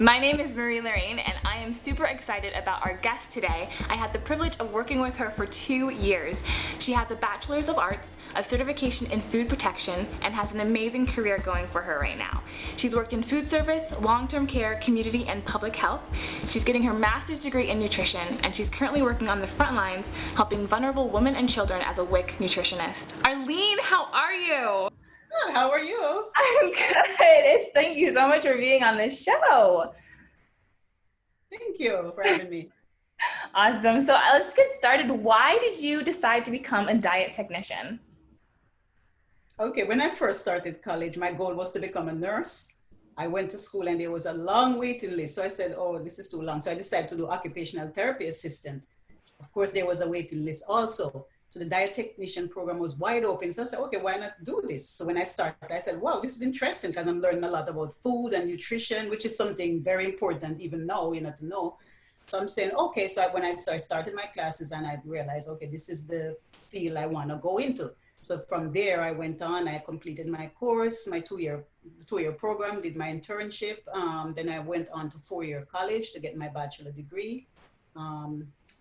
My name is Marie Lorraine, and I am super excited about our guest today. I had the privilege of working with her for 2 years. She has a Bachelor's of Arts, a certification in food protection, and has an amazing career going for her right now. She's worked in food service, long-term care, community, and public health. She's getting her master's degree in nutrition, and she's currently working on the front lines, helping vulnerable women and children as a WIC nutritionist. Arlene, how are you? Good. How are you? I'm good. Thank you so much for being on this show. Thank you for having me. Awesome. So let's get started. Why did you decide to become a diet technician? Okay, when I first started college, my goal was to become a nurse. I went to school and there was a long waiting list. So I said, oh, this is too long. So I decided to do occupational therapy assistant. Of course, there was a waiting list also. So the diet technician program was wide open. So I said, okay, why not do this? So when I started, I said, wow, this is interesting because I'm learning a lot about food and nutrition, which is something very important even now, to know. So I'm saying, okay, so when I started my classes and I realized, okay, this is the field I want to go into. So from there, I went on, I completed my course, my two-year program, did my internship. Then I went on to 4-year college to get my bachelor degree.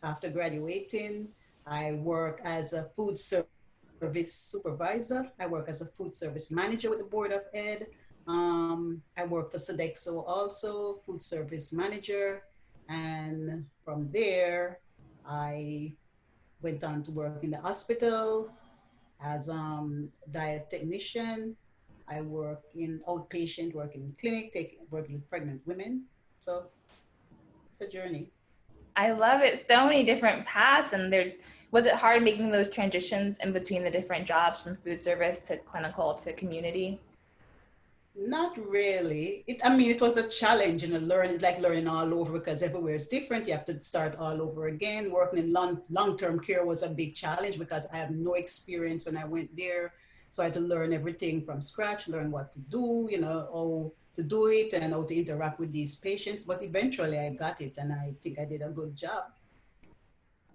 After graduating, I work as a food service supervisor. I work as a food service manager with the Board of Ed. I work for Sodexo also, food service manager. And from there, I went on to work in the hospital as diet technician. I work in outpatient, work in clinic, working with pregnant women. So it's a journey. I love it. So many different paths. And was it hard making those transitions in between the different jobs from food service to clinical to community? Not really. It was a challenge, it's like learning all over because everywhere is different. You have to start all over again. Working in long-term care was a big challenge because I have no experience when I went there. So I had to learn everything from scratch, learn what to do, how to do it and how to interact with these patients. But eventually I got it and I think I did a good job.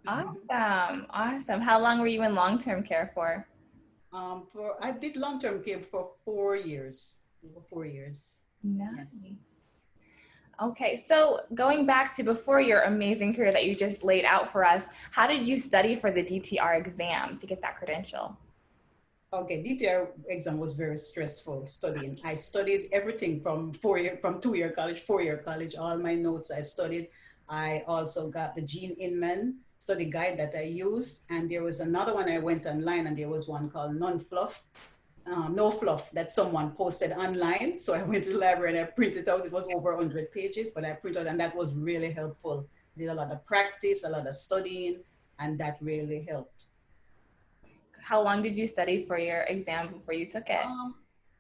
Awesome. Awesome. How long were you in long-term care for? I did long-term care for 4 years. 4 years. Nice. Yeah. Okay, so going back to before your amazing career that you just laid out for us, how did you study for the DTR exam to get that credential? Okay, DTR exam was very stressful studying. I studied everything from 2-year college, 4-year college, all my notes I studied. I also got the Gene Inman study guide that I used. And there was another one I went online and there was one called No Fluff that someone posted online. So I went to the library and I printed out. It was over 100 pages, but I printed and that was really helpful. Did a lot of practice, a lot of studying, and that really helped. How long did you study for your exam before you took it?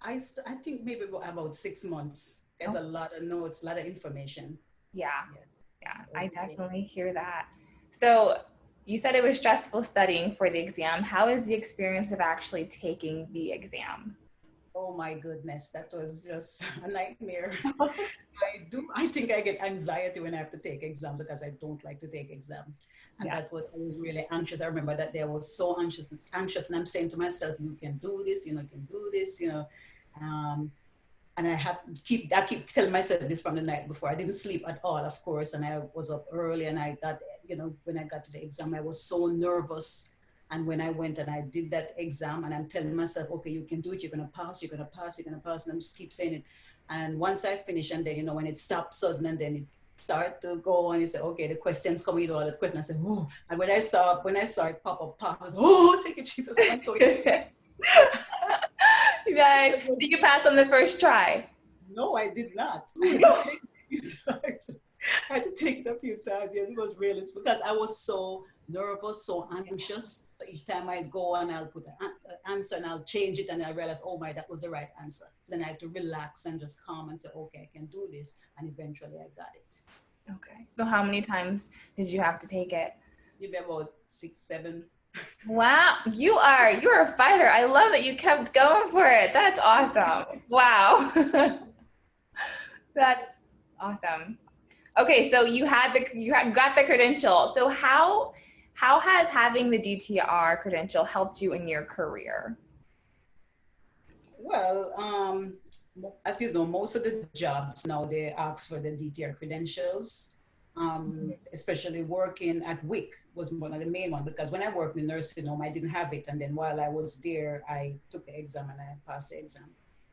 I think maybe about 6 months. There's a lot of notes, a lot of information. Yeah, yeah, I Okay. definitely hear that. So you said it was stressful studying for the exam. How is the experience of actually taking the exam? Oh my goodness, that was just a nightmare. I think I get anxiety when I have to take exams because I don't like to take exams. And Yeah. I was really anxious. I remember that day I was so anxious, and I'm saying to myself, you can do this, you can do this. Um, and I keep telling myself this from the night before. I didn't sleep at all, of course, and I was up early, and when I got to the exam, I was so nervous. And when I went and I did that exam, and I'm telling myself, okay, you can do it, you're gonna pass, you're gonna pass, you're gonna pass, and I just keep saying it. And once I finish, and then when it stopped sudden, and then it started to go, and you say, okay, the questions come, all the questions. I said, oh, and when I saw it pop up, I was, oh, thank you, Jesus, I'm so excited. Right. So you passed on the first try. No, I did not. I had to take it a few times. I had to take it a few times. Yeah, it was really because I was so nervous, so anxious. So each time I go and I'll put an answer and I'll change it and I realize, oh my, that was the right answer. So then I had to relax and just calm and say, okay, I can do this. And eventually I got it. Okay. So how many times did you have to take it? Maybe about 6, 7. Wow, you're a fighter. I love that you kept going for it. That's awesome. Wow. That's awesome. Okay, so got the credential. So how has having the DTR credential helped you in your career? Well, at least no, most of the jobs now they ask for the DTR credentials. Especially working at WIC was one of the main ones because when I worked in nursing home, I didn't have it, and then while I was there, I took the exam and I passed the exam.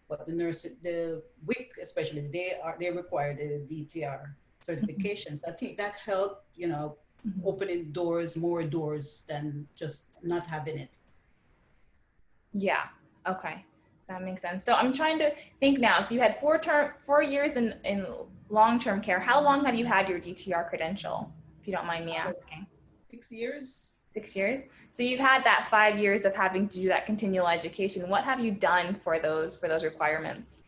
But the WIC especially, they require the DTR certifications. I think that helped, Mhm. opening doors, more doors than just not having it. Yeah. Okay. That makes sense. So I'm trying to think now. So you had 4 years in long-term care. How long have you had your DTR credential, if you don't mind me About asking? 6 years. 6 years. So you've had that 5 years of having to do that continual education. What have you done for those requirements?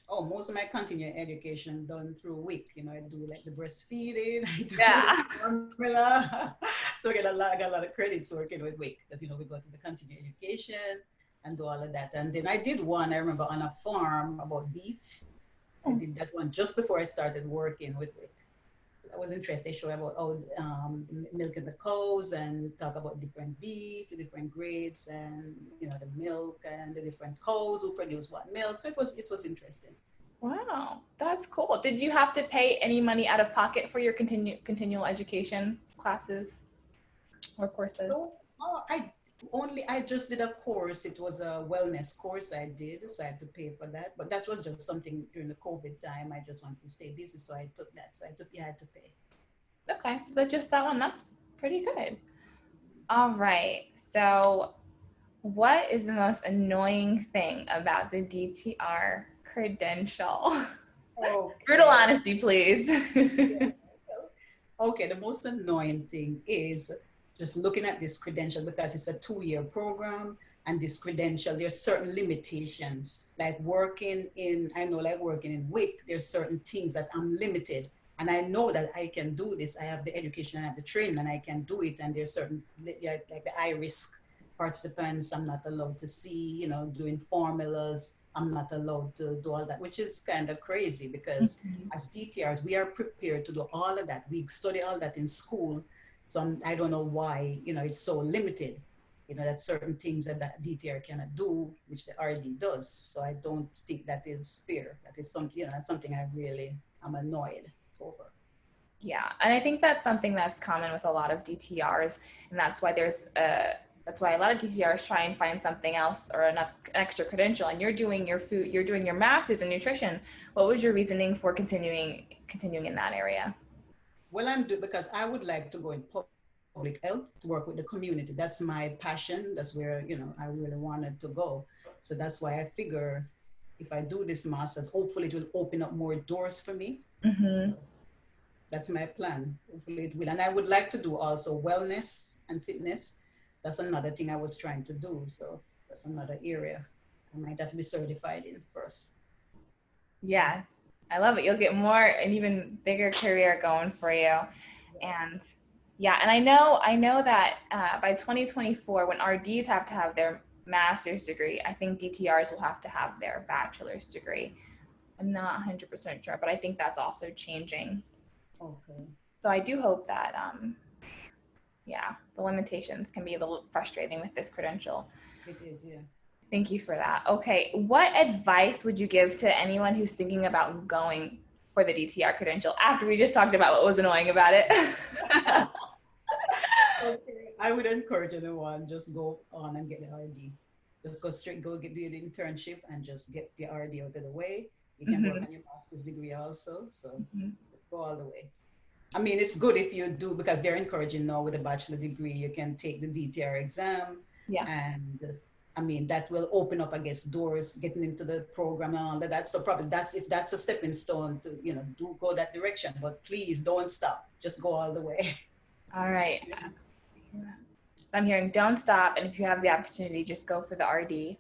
Oh, most of my continuing education done through WIC. I do like the breastfeeding, I do the Yeah. formula. So I got a lot of credits working with WIC because, we go to the continuing education and do all of that. And then I did one, I remember on a farm about beef. I did that one just before I started working with WIC. I was interested. They show about milking the cows and talk about different beef, the different grades, and the milk and the different cows who produce what milk. So it was interesting. Wow, that's cool. Did you have to pay any money out of pocket for your continual education classes or courses? So I just did a course. It was a wellness course I did, so I had to pay for that. But that was just something during the COVID time. I just wanted to stay busy, so I took that. So I had to pay. Okay, so that's just that one. That's pretty good. All right. So, what is the most annoying thing about the DTR credential? Brutal Okay. honesty, please. Yes. Okay, the most annoying thing is just looking at this credential because it's a 2-year program, and this credential, there's certain limitations. I know like working in WIC, there's certain things that I'm limited. And I know that I can do this. I have the education, I have the training, and I can do it. And there's certain, like the high risk participants, I'm not allowed to see, doing formulas. I'm not allowed to do all that, which is kind of crazy because as DTRs, we are prepared to do all of that. We study all that in school. So I don't know why, it's so limited. That certain things that DTR cannot do, which the RD does. So I don't think that is fair. That is something I really am annoyed over. Yeah, and I think that's something that's common with a lot of DTRs, and that's why a lot of DTRs try and find something else or enough extra credential. And you're doing your master's in nutrition. What was your reasoning for continuing in that area? Well, because I would like to go in public health to work with the community. That's my passion. That's where, I really wanted to go. So that's why I figure if I do this master's, hopefully it will open up more doors for me. Mm-hmm. That's my plan. Hopefully it will. And I would like to do also wellness and fitness. That's another thing I was trying to do. So that's another area I might have to be certified in first. Yeah, I love it. You'll get more an even bigger career going for you. Yeah. And yeah, and I know that by 2024, when RDs have to have their master's degree, I think DTRs will have to have their bachelor's degree. I'm not 100% sure, but I think that's also changing. Okay. So I do hope that, yeah, the limitations can be a little frustrating with this credential. It is, yeah. Thank you for that. Okay, what advice would you give to anyone who's thinking about going for the DTR credential after we just talked about what was annoying about it? Okay. I would encourage anyone just go on and get the RD. Just go straight, go get the internship and just get the RD out of the way. You can work Mhm, on your master's degree also. So mhm. just go all the way. I mean, it's good if you do because they're encouraging now with a bachelor degree, you can take the DTR exam. Yeah, And I mean, that will open up, I guess, doors getting into the program and all of that. So probably if that's a stepping stone to, do go that direction. But please don't stop. Just go all the way. all right. So I'm hearing don't stop, and if you have the opportunity, just go for the RD.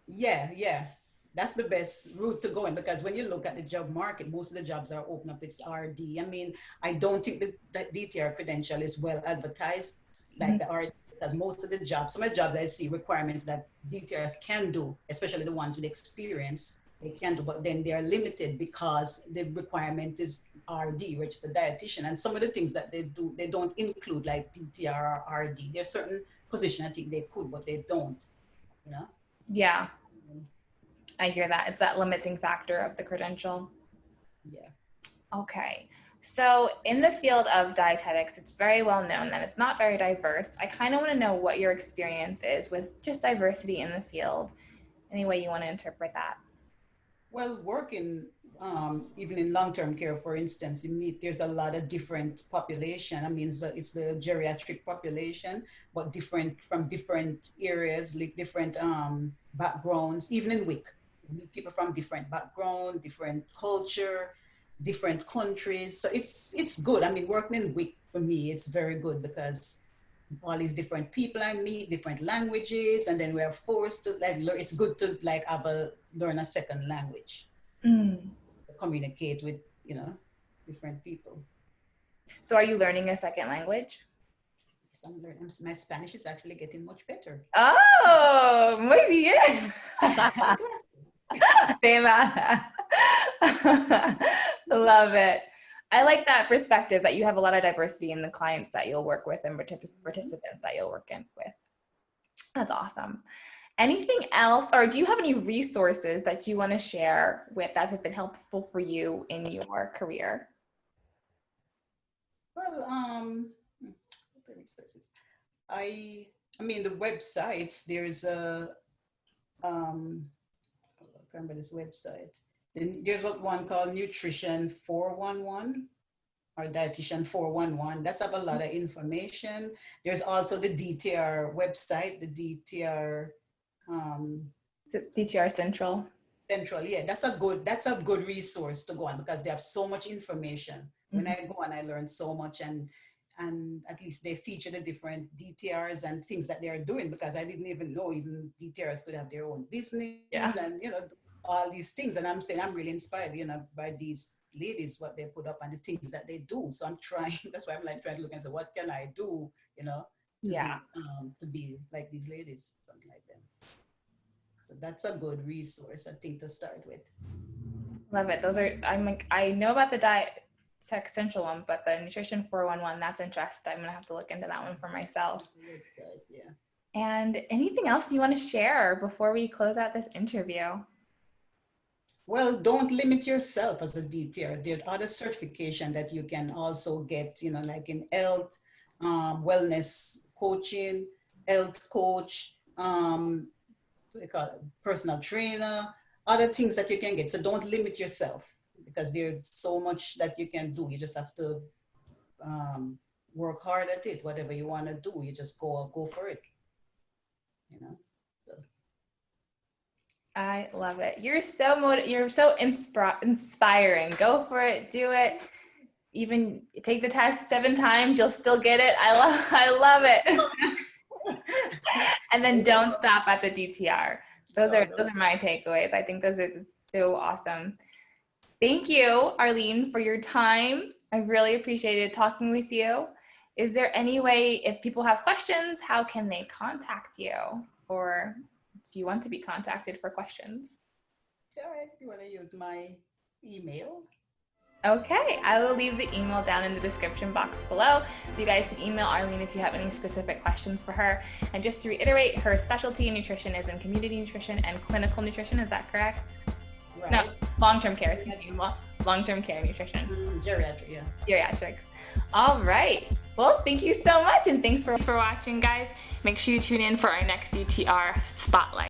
Yeah, yeah. That's the best route to go in because when you look at the job market, most of the jobs are open up. It's RD. I mean, I don't think that DTR credential is well advertised like Mhm. the RD because most of the jobs, some of the jobs I see requirements that DTRs can do, especially the ones with experience, they can do, but then they are limited because the requirement is RD, which is the dietitian. And some of the things that they do, they don't include like DTR or RD. There's certain position I think they could, but they don't, you know? Yeah, I hear that. It's that limiting factor of the credential. Yeah. Okay. So in the field of dietetics, it's very well known that it's not very diverse. I kind of want to know what your experience is with just diversity in the field. Any way you want to interpret that? Well, working even in long-term care, for instance, there's a lot of different population. I mean, it's the geriatric population, but different from different areas, like different backgrounds. Even in WIC, we meet people from different background, different culture, different countries. So it's good. I mean, working in WIC for me, it's very good because all these different people I meet, different languages, and then we're forced to like learn. It's good to like learn a second language, Mm. to communicate with different people. So are you learning a second language? Yes, I'm learning. My Spanish is actually getting much better. Oh, muy bien. Love it. I like that perspective that you have a lot of diversity in the clients that you'll work with and participants that you'll work with. That's awesome. Anything else, or do you have any resources that you want to share with that have been helpful for you in your career? Well, what resources? I mean the websites. There's a I can't remember this website. Then there's one called Nutrition 411 or Dietitian 411. That's have a lot of information. There's also the DTR website, the DTR DTR Central. Central. Yeah, that's a good resource to go on because they have so much information. When I go on, I learn so much, and at least they feature the different DTRs and things that they are doing because I didn't even know even DTRs could have their own business and all these things. And I'm saying I'm really inspired, by these ladies, what they put up and the things that they do. So I'm trying. That's why I'm like trying to look and say, what can I do, to be like these ladies, something like them. So that's a good resource, I think, to start with. Love it. I know about the diet tech central one, but the nutrition 411, that's interesting. I'm gonna have to look into that one for myself. Website, yeah. And anything else you want to share before we close out this interview? Well, don't limit yourself as a DTR. There are other certification that you can also get, like in health, wellness coaching, health coach, what do you call it, personal trainer, other things that you can get. So don't limit yourself because there's so much that you can do. You just have to work hard at it. Whatever you want to do, you just go for it. So. I love it. You're so inspiring. Go for it. Do it. Even take the test 7 times, you'll still get it. I love it. And then don't stop at the DTR. Those are my takeaways. I think those are so awesome. Thank you, Arlene, for your time. I really appreciated talking with you. Is there any way, if people have questions, how can they contact you? Or do you want to be contacted for questions? All right, you want to use my email? Okay, I will leave the email down in the description box below, so you guys can email Arlene if you have any specific questions for her. And just to reiterate, her specialty in nutrition is in community nutrition and clinical nutrition. Is that correct? Right. No, long-term care. Long-term care nutrition. Geriatric, yeah. Geriatrics. All right. Well, thank you so much, and thanks for watching, guys. Make sure you tune in for our next DTR Spotlight.